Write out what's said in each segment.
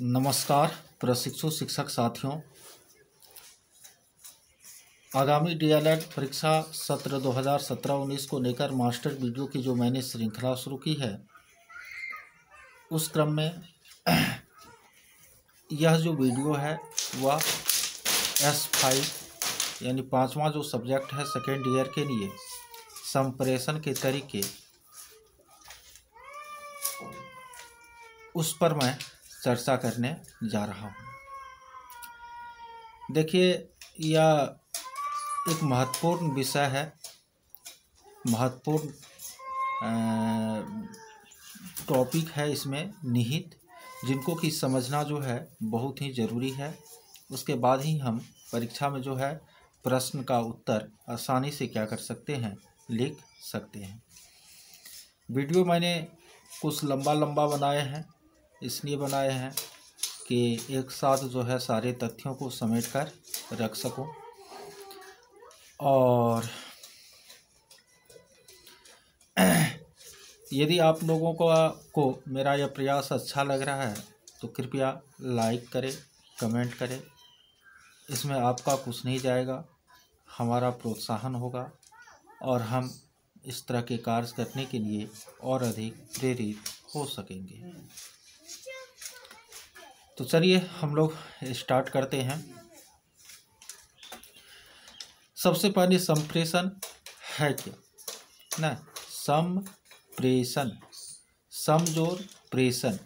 नमस्कार प्रशिक्षु शिक्षक साथियों। आगामी डीएलएड परीक्षा सत्र 2017-19 को लेकर मास्टर वीडियो की जो मैंने श्रृंखला शुरू की है, उस क्रम में यह जो वीडियो है वह S5 यानी 5वां जो सब्जेक्ट है सेकेंड ईयर के लिए संप्रेषण के तरीके, उस पर मैं चर्चा करने जा रहा हूँ। देखिए, यह एक महत्वपूर्ण विषय है, महत्वपूर्ण टॉपिक है इसमें निहित, जिनको कि समझना जो है बहुत ही ज़रूरी है। उसके बाद ही हम परीक्षा में जो है प्रश्न का उत्तर आसानी से क्या कर सकते हैं, लिख सकते हैं। वीडियो मैंने कुछ लंबा बनाए हैं, इसलिए बनाए हैं कि एक साथ जो है सारे तथ्यों को समेट कर रख सकूं। और यदि आप लोगों को मेरा यह प्रयास अच्छा लग रहा है तो कृपया लाइक करें, कमेंट करें। इसमें आपका कुछ नहीं जाएगा, हमारा प्रोत्साहन होगा और हम इस तरह के कार्य करने के लिए और अधिक प्रेरित हो सकेंगे। तो चलिए हम लोग स्टार्ट करते हैं। सबसे पहले संप्रेषण है क्या ना, संप्रेषण, समजोर प्रेषण।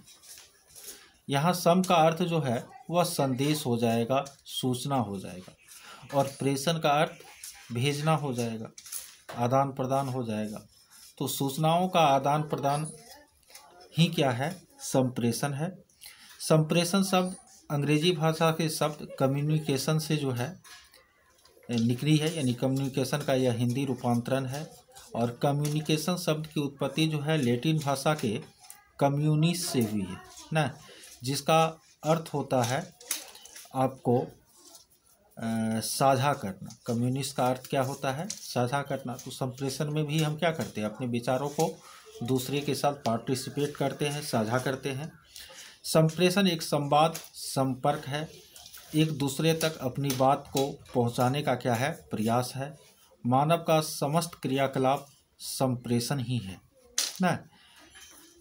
यहाँ सम का अर्थ जो है वह संदेश हो जाएगा, सूचना हो जाएगा, और प्रेषण का अर्थ भेजना हो जाएगा, आदान प्रदान हो जाएगा। तो सूचनाओं का आदान प्रदान ही क्या है, संप्रेषण है। संप्रेषण शब्द अंग्रेजी भाषा के शब्द कम्युनिकेशन से जो है निकली है, यानी कम्युनिकेशन का यह हिंदी रूपांतरण है। और कम्युनिकेशन शब्द की उत्पत्ति जो है लैटिन भाषा के कम्युनिस से हुई है ना, जिसका अर्थ होता है आपको साझा करना। कम्युनिस का अर्थ क्या होता है, साझा करना। तो संप्रेषण में भी हम क्या करते हैं, अपने विचारों को दूसरे के साथ पार्टिसिपेट करते हैं, साझा करते हैं। संप्रेषण एक संवाद, संपर्क है, एक दूसरे तक अपनी बात को पहुंचाने का क्या है, प्रयास है। मानव का समस्त क्रियाकलाप संप्रेषण ही है ना।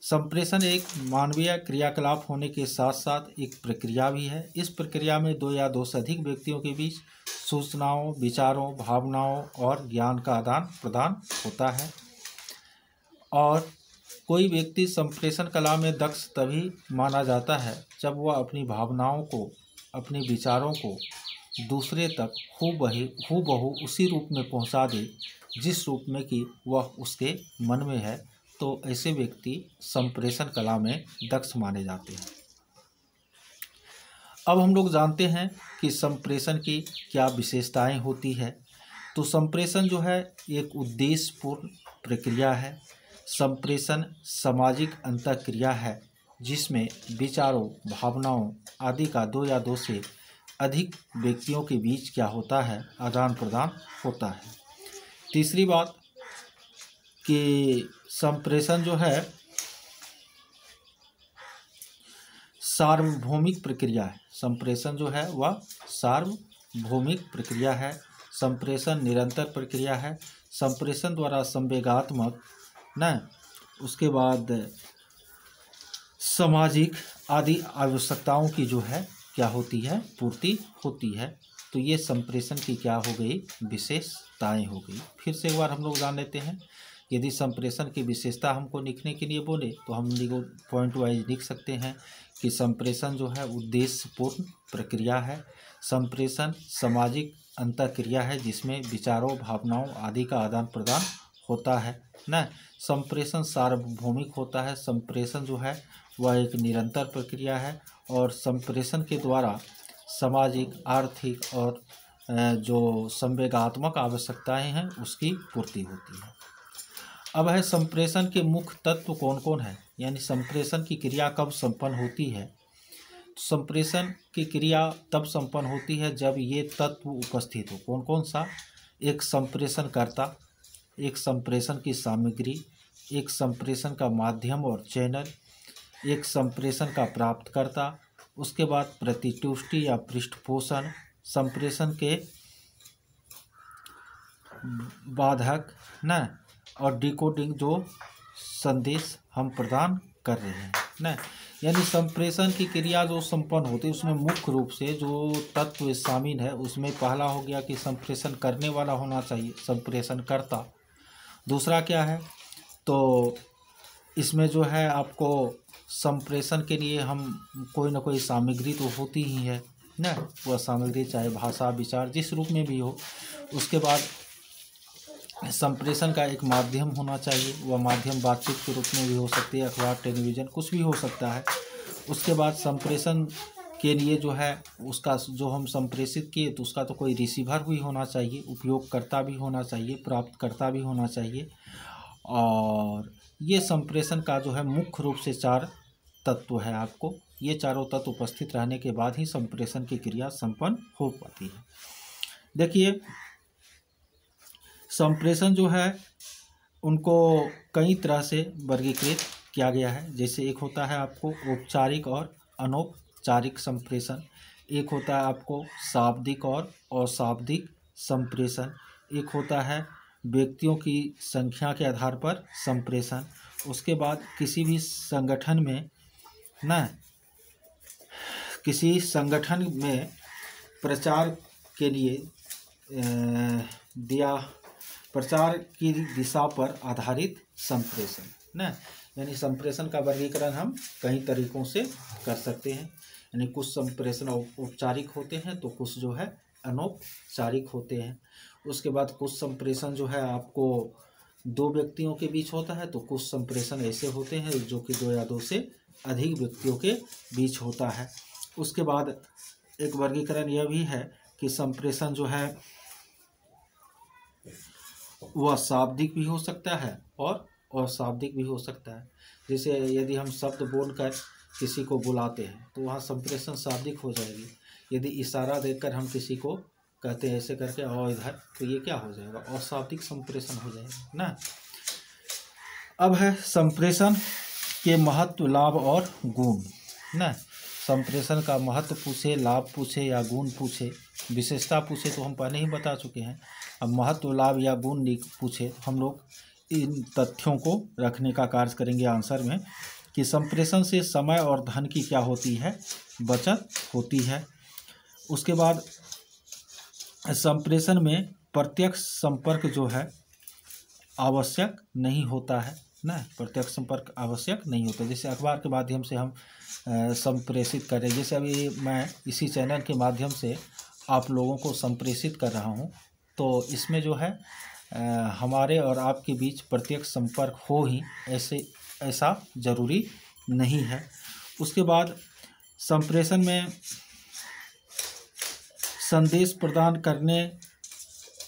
संप्रेषण एक मानवीय क्रियाकलाप होने के साथ साथ एक प्रक्रिया भी है। इस प्रक्रिया में दो या दो से अधिक व्यक्तियों के बीच सूचनाओं, विचारों, भावनाओं और ज्ञान का आदान प्रदान होता है। और कोई व्यक्ति संप्रेषण कला में दक्ष तभी माना जाता है जब वह अपनी भावनाओं को, अपने विचारों को दूसरे तक हूबहू उसी रूप में पहुंचा दे जिस रूप में कि वह उसके मन में है। तो ऐसे व्यक्ति संप्रेषण कला में दक्ष माने जाते हैं। अब हम लोग जानते हैं कि संप्रेषण की क्या विशेषताएं होती है। तो संप्रेषण जो है एक उद्देश्यपूर्ण प्रक्रिया है। संप्रेषण सामाजिक अंतःक्रिया है जिसमें विचारों, भावनाओं आदि का दो या दो से अधिक व्यक्तियों के बीच क्या होता है, आदान प्रदान होता है। तीसरी बात कि संप्रेषण जो है सार्वभौमिक प्रक्रिया है। संप्रेषण जो है वह सार्वभौमिक प्रक्रिया है। संप्रेषण निरंतर प्रक्रिया है। संप्रेषण द्वारा संवेगात्मक न, उसके बाद सामाजिक आदि आवश्यकताओं की जो है क्या होती है, पूर्ति होती है। तो ये संप्रेषण की क्या हो गई, विशेषताएं हो गई। फिर से एक बार हम लोग जान लेते हैं। यदि संप्रेषण की विशेषता हमको लिखने के लिए बोले तो हम पॉइंट वाइज लिख सकते हैं कि संप्रेषण जो है उद्देश्यपूर्ण प्रक्रिया है। संप्रेषण सामाजिक अंतःक्रिया है जिसमें विचारों, भावनाओं आदि का आदान प्रदान होता है ना। संप्रेषण सार्वभौमिक होता है। संप्रेषण जो है वह एक निरंतर प्रक्रिया है और संप्रेषण के द्वारा सामाजिक, आर्थिक और जो संवेगात्मक आवश्यकताएं हैं उसकी पूर्ति होती है। अब है संप्रेषण के मुख्य तत्व कौन कौन है, यानी संप्रेषण की क्रिया कब संपन्न होती है। संप्रेषण की क्रिया तब संपन्न होती है जब ये तत्व उपस्थित हो। कौन कौन सा, एक संप्रेषणकर्ता, एक संप्रेषण की सामग्री, एक संप्रेषण का माध्यम और चैनल, एक संप्रेषण का प्राप्तकर्ता उसके बाद प्रतितुष्टि या पृष्ठपोषण, संप्रेषण के बाधक न, और डिकोडिंग जो संदेश हम प्रदान कर रहे हैं न। यानी संप्रेषण की क्रिया जो संपन्न होती है उसमें मुख्य रूप से जो तत्व शामिल है उसमें पहला हो गया कि संप्रेषण करने वाला होना चाहिए, संप्रेषण करता। दूसरा क्या है, तो इसमें जो है आपको संप्रेषण के लिए हम कोई ना कोई सामग्री तो होती ही है ना, वह सामग्री चाहे भाषा विचार जिस रूप में भी हो। उसके बाद संप्रेषण का एक माध्यम होना चाहिए, वह माध्यम बातचीत के रूप में भी हो सकती है, अखबार टेलीविज़न कुछ भी हो सकता है। उसके बाद संप्रेषण के लिए जो है उसका जो हम संप्रेषित किए तो उसका तो कोई रिसीवर भी होना चाहिए, उपयोगकर्ता भी होना चाहिए, प्राप्तकर्ता भी होना चाहिए। और ये संप्रेषण का जो है मुख्य रूप से 4 तत्व है। आपको ये चारों तत्व उपस्थित रहने के बाद ही संप्रेषण की क्रिया संपन्न हो पाती है। देखिए संप्रेषण जो है उनको कई तरह से वर्गीकृत किया गया है। जैसे एक होता है आपको औपचारिक और अनौपचारिक संप्रेषण, एक होता है आपको शाब्दिक और अशाब्दिक संप्रेषण, एक होता है व्यक्तियों की संख्या के आधार पर संप्रेषण। उसके बाद किसी भी संगठन में ना, किसी संगठन में प्रचार के लिए प्रचार की दिशा पर आधारित संप्रेषण ना। यानी संप्रेषण का वर्गीकरण हम कई तरीकों से कर सकते हैं। यानी कुछ संप्रेषण औपचारिक होते हैं तो कुछ जो है अनौपचारिक होते हैं। उसके बाद कुछ संप्रेषण जो है आपको 2 व्यक्तियों के बीच होता है, तो कुछ संप्रेषण ऐसे होते हैं जो कि 2 या 2 से अधिक व्यक्तियों के बीच होता है। उसके बाद एक वर्गीकरण यह भी है कि संप्रेषण जो है वह शाब्दिक भी हो सकता है और अशाब्दिक भी हो सकता है। जैसे यदि हम शब्द बोलकर किसी को बुलाते हैं तो वहाँ संप्रेषण शाब्दिक हो जाएगी। यदि इशारा देकर हम किसी को कहते हैं ऐसे करके आओ इधर, तो ये क्या हो जाएगा, अशाब्दिक संप्रेषण हो जाएगा ना। अब है संप्रेषण के महत्व, लाभ और गुण ना। संप्रेषण का महत्व पूछे, लाभ पूछे या गुण पूछे, विशेषता पूछे तो हम पहले ही बता चुके हैं। अब महत्व, लाभ या गुण पूछे, हम लोग इन तथ्यों को रखने का कार्य करेंगे आंसर में कि संप्रेषण से समय और धन की क्या होती है, बचत होती है। उसके बाद संप्रेषण में प्रत्यक्ष संपर्क जो है आवश्यक नहीं होता है ना, प्रत्यक्ष संपर्क आवश्यक नहीं होता। जैसे अखबार के माध्यम से हम संप्रेषित करें, जैसे अभी मैं इसी चैनल के माध्यम से आप लोगों को संप्रेषित कर रहा हूं, तो इसमें जो है हमारे और आपके बीच प्रत्यक्ष संपर्क हो ही ऐसा ज़रूरी नहीं है। उसके बाद संप्रेषण में संदेश प्रदान करने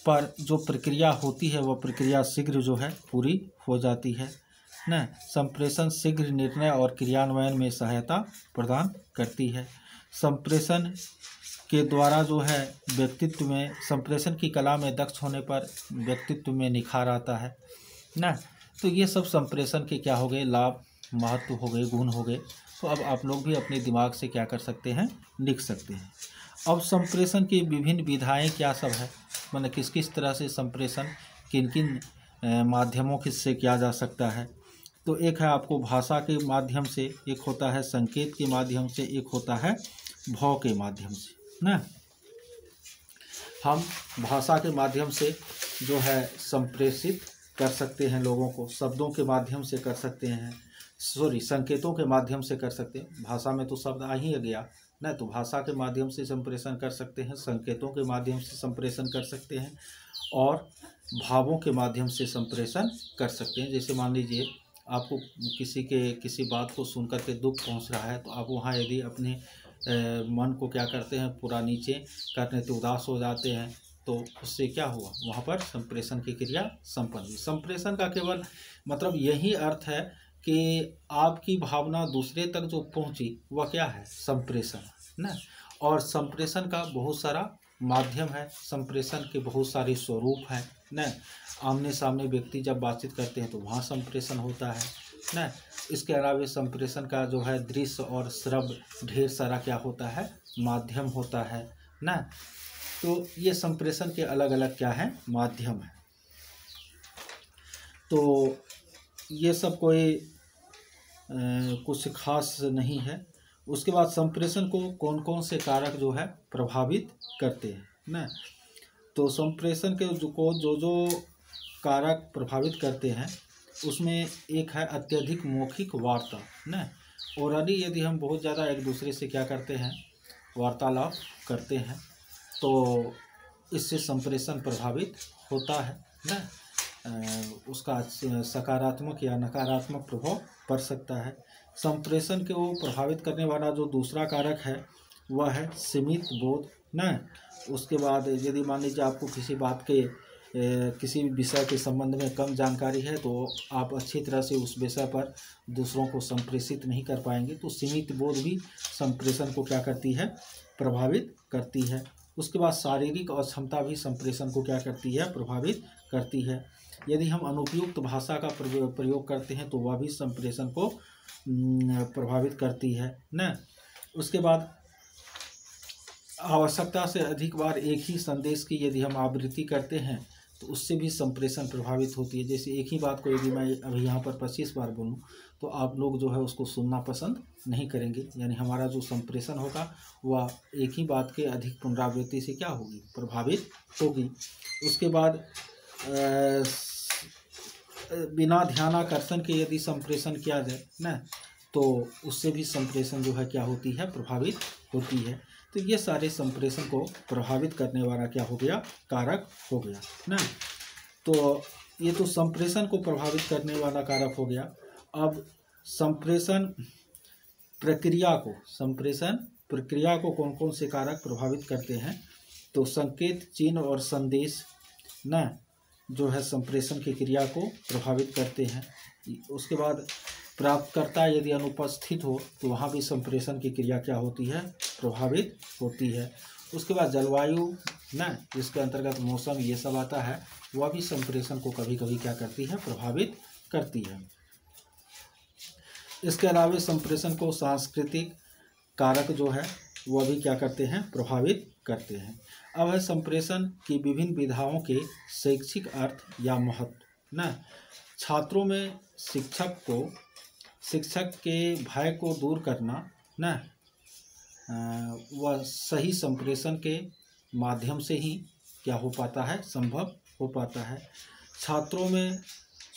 पर जो प्रक्रिया होती है वह प्रक्रिया शीघ्र जो है पूरी हो जाती है ना। संप्रेषण शीघ्र निर्णय और क्रियान्वयन में सहायता प्रदान करती है। संप्रेषण के द्वारा जो है व्यक्तित्व में, संप्रेषण की कला में दक्ष होने पर व्यक्तित्व में निखार आता है ना। तो ये सब संप्रेषण के क्या हो गए, लाभ, महत्व हो गए, गुण हो गए। तो अब आप लोग भी अपने दिमाग से क्या कर सकते हैं, लिख सकते हैं। अब संप्रेषण की विभिन्न विधाएं क्या सब है, मतलब किस किस तरह से संप्रेषण किन किन माध्यमों से किया जा सकता है। तो एक है आपको भाषा के माध्यम से, एक होता है संकेत के माध्यम से, एक होता है भाव के माध्यम से ना। हम भाषा के माध्यम से जो है संप्रेषित कर सकते हैं लोगों को, शब्दों के माध्यम से कर सकते हैं, संकेतों के माध्यम से कर सकते हैं। भाषा में तो शब्द आ ही गया ना, तो भाषा के माध्यम से संप्रेषण कर सकते हैं, संकेतों के माध्यम से संप्रेषण कर सकते हैं और भावों के माध्यम से संप्रेषण कर सकते हैं। जैसे मान लीजिए आपको किसी बात को सुनकर के दुख पहुंच रहा है, तो आप वहाँ यदि अपने मन को क्या करते हैं, पूरा नीचे करने तो उदास हो जाते हैं, तो उससे क्या हुआ, वहाँ पर संप्रेषण की क्रिया संपन्न हुई। संप्रेषण का केवल मतलब यही अर्थ है कि आपकी भावना दूसरे तक जो पहुँची वह क्या है, संप्रेषण ना। और संप्रेषण का बहुत सारा माध्यम है, संप्रेषण के बहुत सारे स्वरूप हैं ना। आमने सामने व्यक्ति जब बातचीत करते हैं तो वहाँ संप्रेषण होता है ना। इसके अलावा संप्रेषण का जो है दृश्य और श्रव्य ढेर सारा क्या होता है, माध्यम होता है ना। तो ये संप्रेषण के अलग अलग क्या है, माध्यम है। तो ये सब कोई कुछ खास नहीं है। उसके बाद संप्रेषण को कौन कौन से कारक जो है प्रभावित करते हैं ना। तो संप्रेषण के जो कारक प्रभावित करते हैं उसमें एक है अत्यधिक मौखिक वार्ता ना। और यदि हम बहुत ज़्यादा एक दूसरे से क्या करते हैं, वार्तालाप करते हैं, तो इससे संप्रेषण प्रभावित होता है ना। उसका सकारात्मक या नकारात्मक प्रभाव पड़ सकता है। संप्रेषण को प्रभावित करने वाला जो दूसरा कारक है वह है सीमित बोध ना। उसके बाद यदि मान लीजिए आपको किसी बात के किसी विषय के संबंध में कम जानकारी है तो आप अच्छी तरह से उस विषय पर दूसरों को संप्रेषित नहीं कर पाएंगे। तो सीमित बोध भी संप्रेषण को क्या करती है, प्रभावित करती है। उसके बाद शारीरिक अक्षमता भी संप्रेषण को क्या करती है, प्रभावित करती है। यदि हम अनुपयुक्त भाषा का प्रयोग करते हैं तो वह भी संप्रेषण को प्रभावित करती है ना। उसके बाद आवश्यकता से अधिक बार एक ही संदेश की यदि हम आवृत्ति करते हैं तो उससे भी संप्रेषण प्रभावित होती है। जैसे एक ही बात को यदि मैं अभी यहाँ पर 25 बार बोलूँ तो आप लोग जो है उसको सुनना पसंद नहीं करेंगे, यानी हमारा जो संप्रेषण होगा वह एक ही बात के अधिक पुनरावृत्ति से क्या होगी, प्रभावित होगी। उसके बाद बिना ध्यानाकर्षण के यदि संप्रेषण किया जाए ना तो उससे भी संप्रेषण जो है क्या होती है, प्रभावित होती है। तो ये सारे संप्रेषण को प्रभावित करने वाला क्या हो गया, कारक हो गया ना। तो ये तो संप्रेषण को प्रभावित करने वाला कारक हो गया। अब संप्रेषण प्रक्रिया को कौन कौन से कारक प्रभावित करते हैं, तो संकेत, चिन्ह और संदेश ना जो है संप्रेषण की क्रिया को प्रभावित करते हैं। उसके बाद प्राप्तकर्ता यदि अनुपस्थित हो तो वहाँ भी संप्रेषण की क्रिया क्या होती है, प्रभावित होती है। उसके बाद जलवायु ना, जिसके अंतर्गत मौसम ये सब आता है, वह भी संप्रेषण को कभी कभी क्या करती है, प्रभावित करती है। इसके अलावा संप्रेषण को सांस्कृतिक कारक जो है वह भी क्या करते हैं, प्रभावित करते हैं। अब है संप्रेषण की विभिन्न विधाओं के शैक्षिक अर्थ या महत्व ना। छात्रों में शिक्षक के भय को दूर करना ना वह सही संप्रेषण के माध्यम से ही क्या हो पाता है, संभव हो पाता है। छात्रों में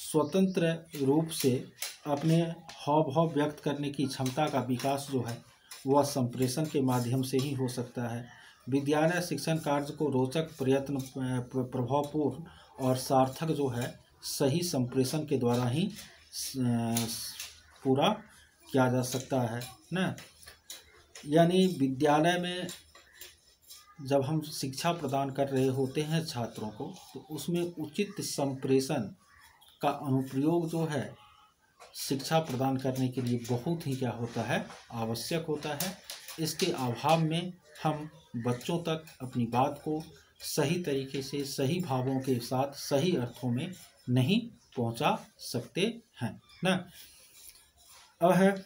स्वतंत्र रूप से अपने हाव भाव व्यक्त करने की क्षमता का विकास जो है वह संप्रेषण के माध्यम से ही हो सकता है। विद्यालय शिक्षण कार्य को रोचक, प्रयत्न प्रभावपूर्ण और सार्थक जो है सही संप्रेषण के द्वारा ही पूरा किया जा सकता है ना। यानी विद्यालय में जब हम शिक्षा प्रदान कर रहे होते हैं छात्रों को, तो उसमें उचित संप्रेषण का अनुप्रयोग जो है शिक्षा प्रदान करने के लिए बहुत ही क्या होता है, आवश्यक होता है। इसके अभाव में हम बच्चों तक अपनी बात को सही तरीके से, सही भावों के साथ, सही अर्थों में नहीं पहुंचा सकते हैं ना। अब है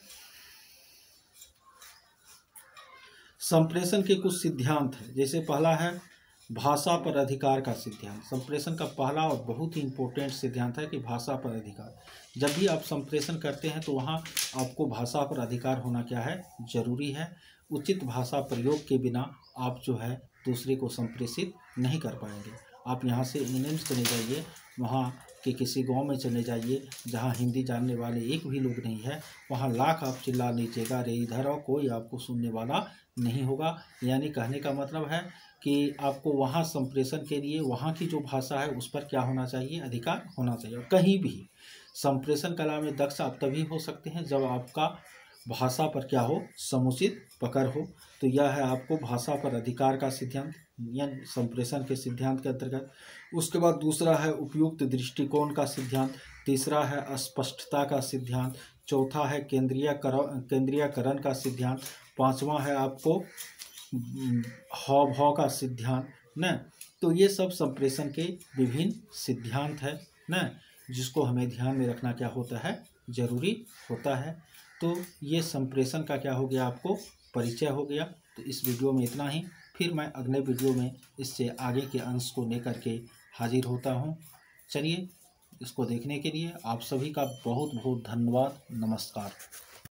संप्रेषण के कुछ सिद्धांत है। जैसे पहला है भाषा पर अधिकार का सिद्धांत। संप्रेषण का पहला और बहुत ही इम्पोर्टेंट सिद्धांत है कि भाषा पर अधिकार। जब भी आप संप्रेषण करते हैं तो वहाँ आपको भाषा पर अधिकार होना क्या है, जरूरी है। उचित भाषा प्रयोग के बिना आप जो है दूसरे को संप्रेषित नहीं कर पाएंगे। आप यहाँ से इंग्लैंड चले जाइए, वहाँ के किसी गांव में चले जाइए जहाँ हिंदी जानने वाले एक भी लोग नहीं है, वहाँ लाख आप चिल्ला लीजिएगा रे इधर और कोई आपको सुनने वाला नहीं होगा। यानी कहने का मतलब है कि आपको वहाँ संप्रेषण के लिए वहाँ की जो भाषा है उस पर क्या होना चाहिए, अधिकार होना चाहिए। और कहीं भी संप्रेषण कला में दक्ष आप तभी हो सकते हैं जब आपका भाषा पर क्या हो, समुचित पकड़ हो। तो यह है आपको भाषा पर अधिकार का सिद्धांत, यानी संप्रेषण के सिद्धांत के अंतर्गत। उसके बाद दूसरा है उपयुक्त दृष्टिकोण का सिद्धांत, तीसरा है स्पष्टता का सिद्धांत, चौथा है केंद्रीयकरण का सिद्धांत, पांचवा है आपको हाव भाव का सिद्धांत न। तो ये सब संप्रेषण के विभिन्न सिद्धांत है न, जिसको हमें ध्यान में रखना क्या होता है, जरूरी होता है। तो ये संप्रेषण का क्या हो गया, आपको परिचय हो गया। तो इस वीडियो में इतना ही, फिर मैं अगले वीडियो में इससे आगे के अंश को लेकर के हाजिर होता हूँ। चलिए, इसको देखने के लिए आप सभी का बहुत बहुत धन्यवाद। नमस्कार।